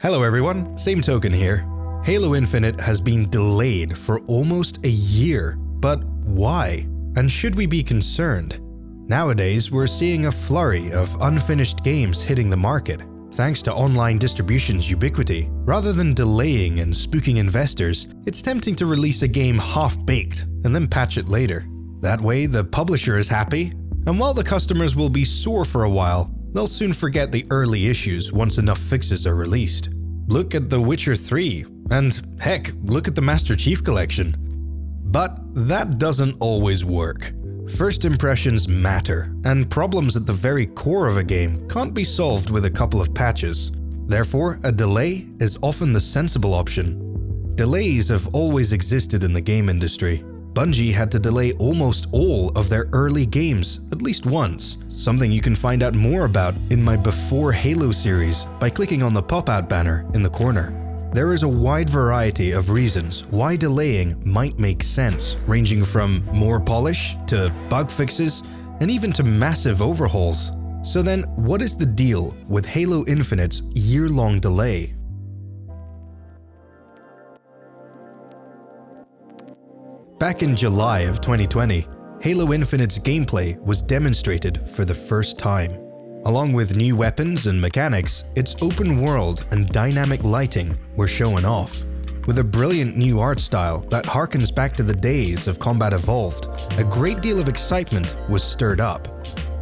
Hello everyone, Same Token here. Halo Infinite has been delayed for almost a year, but why? And should we be concerned? Nowadays, we're seeing a flurry of unfinished games hitting the market, thanks to online distribution's ubiquity. Rather than delaying and spooking investors, it's tempting to release a game half-baked and then patch it later. That way, the publisher is happy, and while the customers will be sore for a while, they'll soon forget the early issues once enough fixes are released. Look at The Witcher 3, and heck, look at the Master Chief Collection. But that doesn't always work. First impressions matter, and problems at the very core of a game can't be solved with a couple of patches. Therefore, a delay is often the sensible option. Delays have always existed in the game industry. Bungie had to delay almost all of their early games at least once, something you can find out more about in my Before Halo series by clicking on the pop-out banner in the corner. There is a wide variety of reasons why delaying might make sense, ranging from more polish to bug fixes and even to massive overhauls. So then, what is the deal with Halo Infinite's year-long delay? Back in July of 2020, Halo Infinite's gameplay was demonstrated for the first time. Along with new weapons and mechanics, its open world and dynamic lighting were showing off. With a brilliant new art style that harkens back to the days of Combat Evolved, a great deal of excitement was stirred up.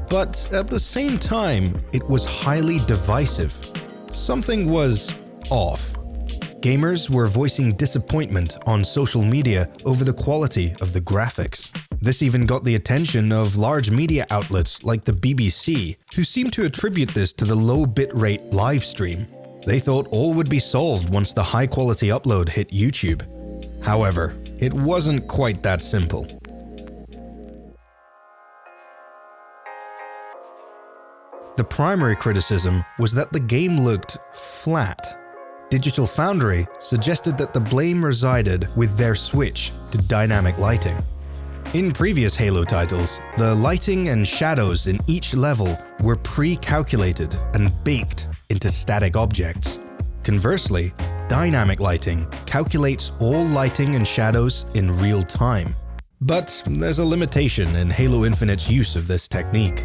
But at the same time, it was highly divisive. Something was off. Gamers were voicing disappointment on social media over the quality of the graphics. This even got the attention of large media outlets like the BBC, who seemed to attribute this to the low bitrate live stream. They thought all would be solved once the high-quality upload hit YouTube. However, it wasn't quite that simple. The primary criticism was that the game looked flat. Digital Foundry suggested that the blame resided with their switch to dynamic lighting. In previous Halo titles, the lighting and shadows in each level were pre-calculated and baked into static objects. Conversely, dynamic lighting calculates all lighting and shadows in real time. But there's a limitation in Halo Infinite's use of this technique.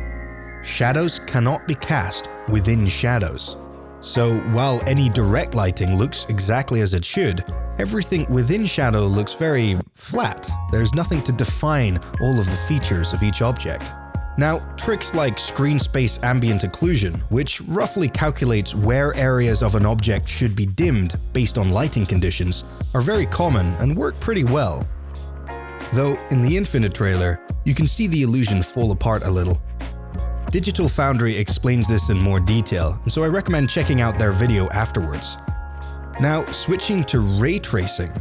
Shadows cannot be cast within shadows. So while any direct lighting looks exactly as it should, everything within shadow looks very flat. There's nothing to define all of the features of each object. Now, tricks like screen space ambient occlusion, which roughly calculates where areas of an object should be dimmed based on lighting conditions, are very common and work pretty well. Though in the Infinite trailer, you can see the illusion fall apart a little. Digital Foundry explains this in more detail, and so I recommend checking out their video afterwards. Now, switching to ray tracing,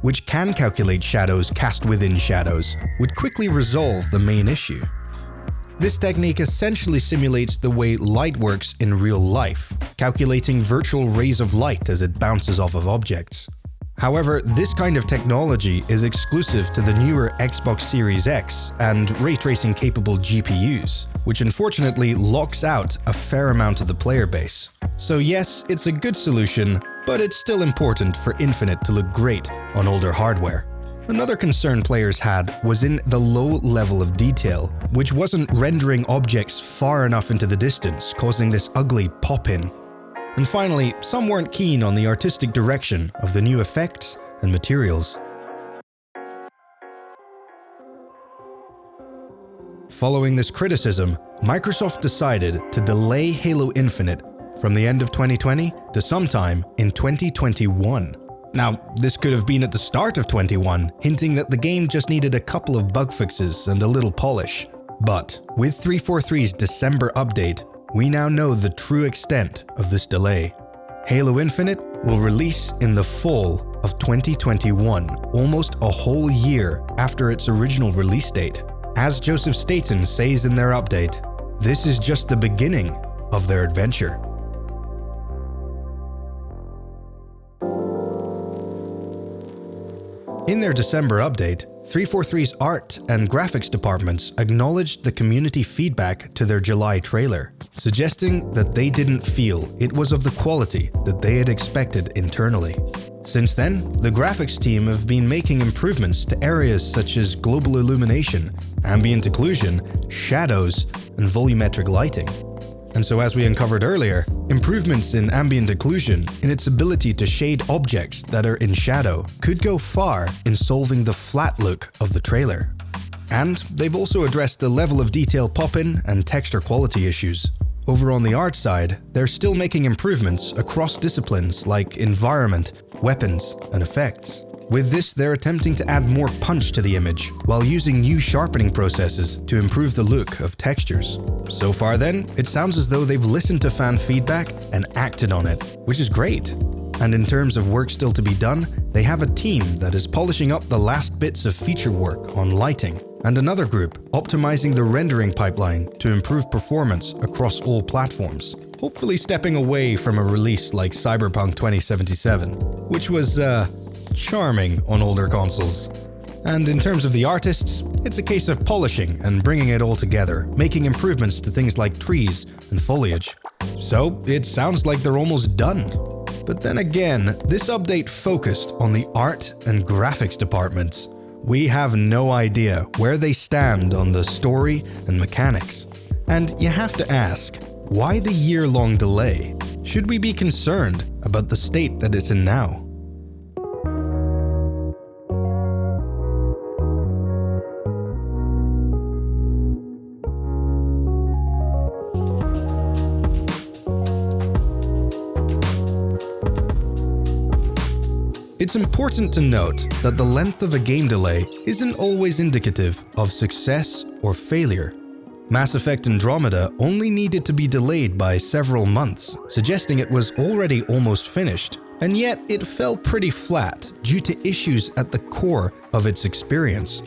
which can calculate shadows cast within shadows, would quickly resolve the main issue. This technique essentially simulates the way light works in real life, calculating virtual rays of light as it bounces off of objects. However, this kind of technology is exclusive to the newer Xbox Series X and ray tracing capable GPUs, which unfortunately locks out a fair amount of the player base. So yes, it's a good solution, but it's still important for Infinite to look great on older hardware. Another concern players had was in the low level of detail, which wasn't rendering objects far enough into the distance, causing this ugly pop-in. And finally, some weren't keen on the artistic direction of the new effects and materials. Following this criticism, Microsoft decided to delay Halo Infinite from the end of 2020 to sometime in 2021. Now, this could have been at the start of 21, hinting that the game just needed a couple of bug fixes and a little polish. But with 343's December update, we now know the true extent of this delay. Halo Infinite will release in the fall of 2021, almost a whole year after its original release date. As Joseph Staten says in their update, this is just the beginning of their adventure. In their December update, 343's art and graphics departments acknowledged the community feedback to their July trailer, suggesting that they didn't feel it was of the quality that they had expected internally. Since then, the graphics team have been making improvements to areas such as global illumination, ambient occlusion, shadows, and volumetric lighting. And so, as we uncovered earlier, improvements in ambient occlusion in its ability to shade objects that are in shadow could go far in solving the flat look of the trailer. And they've also addressed the level of detail pop-in and texture quality issues. Over on the art side, they're still making improvements across disciplines like environment, weapons, and effects. With this, they're attempting to add more punch to the image, while using new sharpening processes to improve the look of textures. So far then, it sounds as though they've listened to fan feedback and acted on it, which is great. And in terms of work still to be done, they have a team that is polishing up the last bits of feature work on lighting, and another group optimizing the rendering pipeline to improve performance across all platforms, hopefully stepping away from a release like Cyberpunk 2077, which was, charming on older consoles. And in terms of the artists, it's a case of polishing and bringing it all together, making improvements to things like trees and foliage. So it sounds like they're almost done. But then again, this update focused on the art and graphics departments. We have no idea where they stand on the story and mechanics. And you have to ask, why the year-long delay? Should we be concerned about the state that it's in now? It's important to note that the length of a game delay isn't always indicative of success or failure. Mass Effect Andromeda only needed to be delayed by several months, suggesting it was already almost finished, and yet it fell pretty flat due to issues at the core of its experience.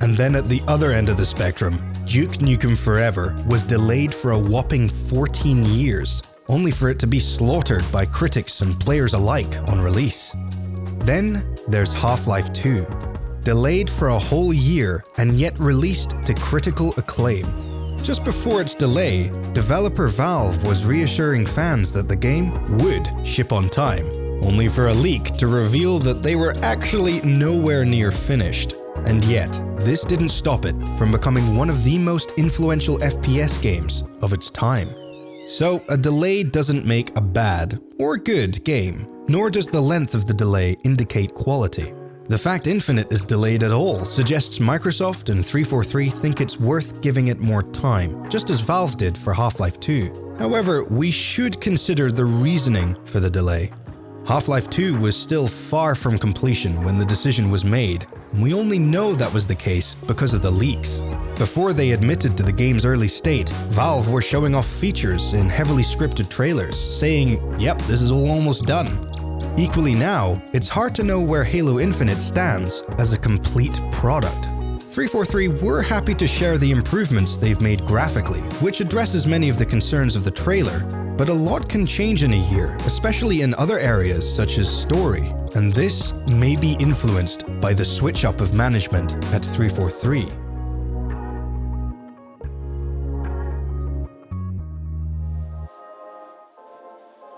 And then at the other end of the spectrum, Duke Nukem Forever was delayed for a whopping 14 years, only for it to be slaughtered by critics and players alike on release. Then there's Half-Life 2, delayed for a whole year and yet released to critical acclaim. Just before its delay, developer Valve was reassuring fans that the game would ship on time, only for a leak to reveal that they were actually nowhere near finished. And yet, this didn't stop it from becoming one of the most influential FPS games of its time. So, a delay doesn't make a bad or good game, nor does the length of the delay indicate quality. The fact Infinite is delayed at all suggests Microsoft and 343 think it's worth giving it more time, just as Valve did for Half-Life 2. However, we should consider the reasoning for the delay. Half-Life 2 was still far from completion when the decision was made, and we only know that was the case because of the leaks. Before they admitted to the game's early state, Valve were showing off features in heavily scripted trailers, saying, yep, this is all almost done. Equally now, it's hard to know where Halo Infinite stands as a complete product. 343 were happy to share the improvements they've made graphically, which addresses many of the concerns of the trailer, but a lot can change in a year, especially in other areas such as story, and this may be influenced by the switch-up of management at 343.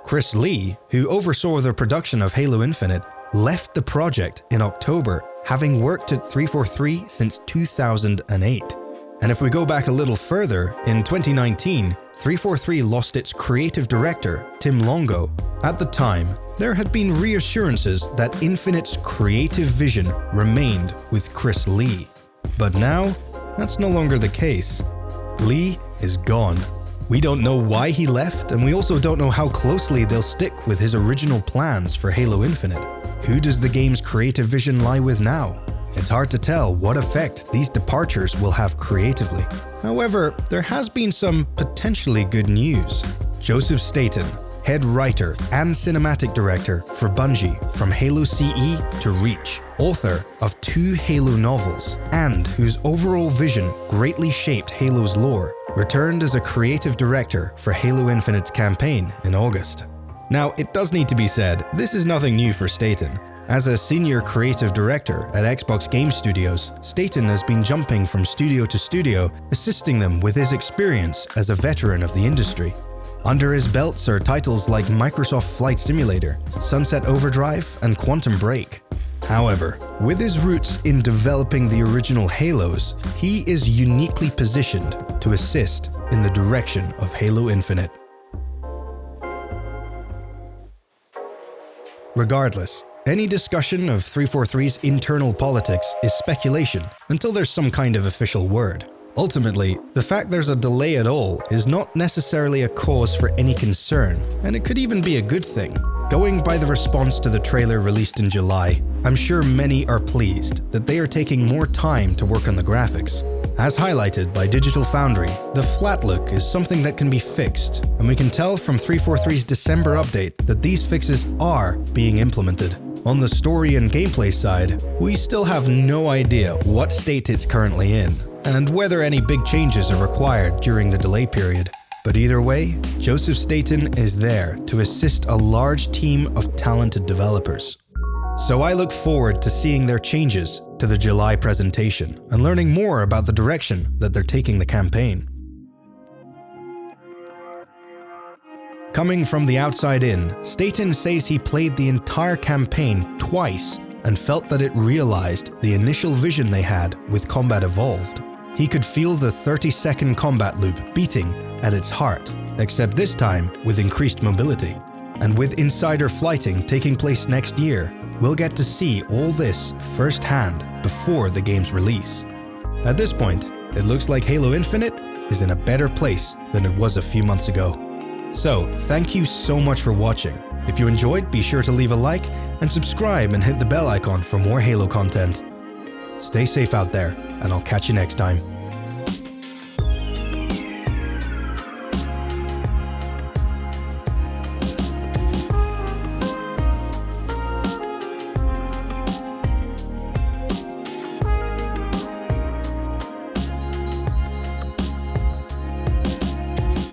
Chris Lee, who oversaw the production of Halo Infinite, left the project in October, having worked at 343 since 2008. And if we go back a little further, in 2019, 343 lost its creative director, Tim Longo. At the time, there had been reassurances that Infinite's creative vision remained with Chris Lee. But now, that's no longer the case. Lee is gone. We don't know why he left, and we also don't know how closely they'll stick with his original plans for Halo Infinite. Who does the game's creative vision lie with now? It's hard to tell what effect these departures will have creatively. However, there has been some potentially good news. Joseph Staten, head writer and cinematic director for Bungie from Halo CE to Reach, author of 2 Halo novels, and whose overall vision greatly shaped Halo's lore, returned as a creative director for Halo Infinite's campaign in August. Now, it does need to be said, this is nothing new for Staten. As a senior creative director at Xbox Game Studios, Staten has been jumping from studio to studio, assisting them with his experience as a veteran of the industry. Under his belts are titles like Microsoft Flight Simulator, Sunset Overdrive, and Quantum Break. However, with his roots in developing the original Halos, he is uniquely positioned to assist in the direction of Halo Infinite. Regardless, any discussion of 343's internal politics is speculation until there's some kind of official word. Ultimately, the fact there's a delay at all is not necessarily a cause for any concern, and it could even be a good thing. Going by the response to the trailer released in July, I'm sure many are pleased that they are taking more time to work on the graphics. As highlighted by Digital Foundry, the flat look is something that can be fixed, and we can tell from 343's December update that these fixes are being implemented. On the story and gameplay side, we still have no idea what state it's currently in, and whether any big changes are required during the delay period. But either way, Joseph Staten is there to assist a large team of talented developers. So I look forward to seeing their changes to the July presentation and learning more about the direction that they're taking the campaign. Coming from the outside in, Staten says he played the entire campaign twice and felt that it realized the initial vision they had with Combat Evolved. He could feel the 30-second combat loop beating at its heart, except this time with increased mobility. And with Insider Flighting taking place next year, we'll get to see all this firsthand before the game's release. At this point, it looks like Halo Infinite is in a better place than it was a few months ago. So, thank you so much for watching. If you enjoyed, be sure to leave a like and subscribe and hit the bell icon for more Halo content. Stay safe out there, and I'll catch you next time.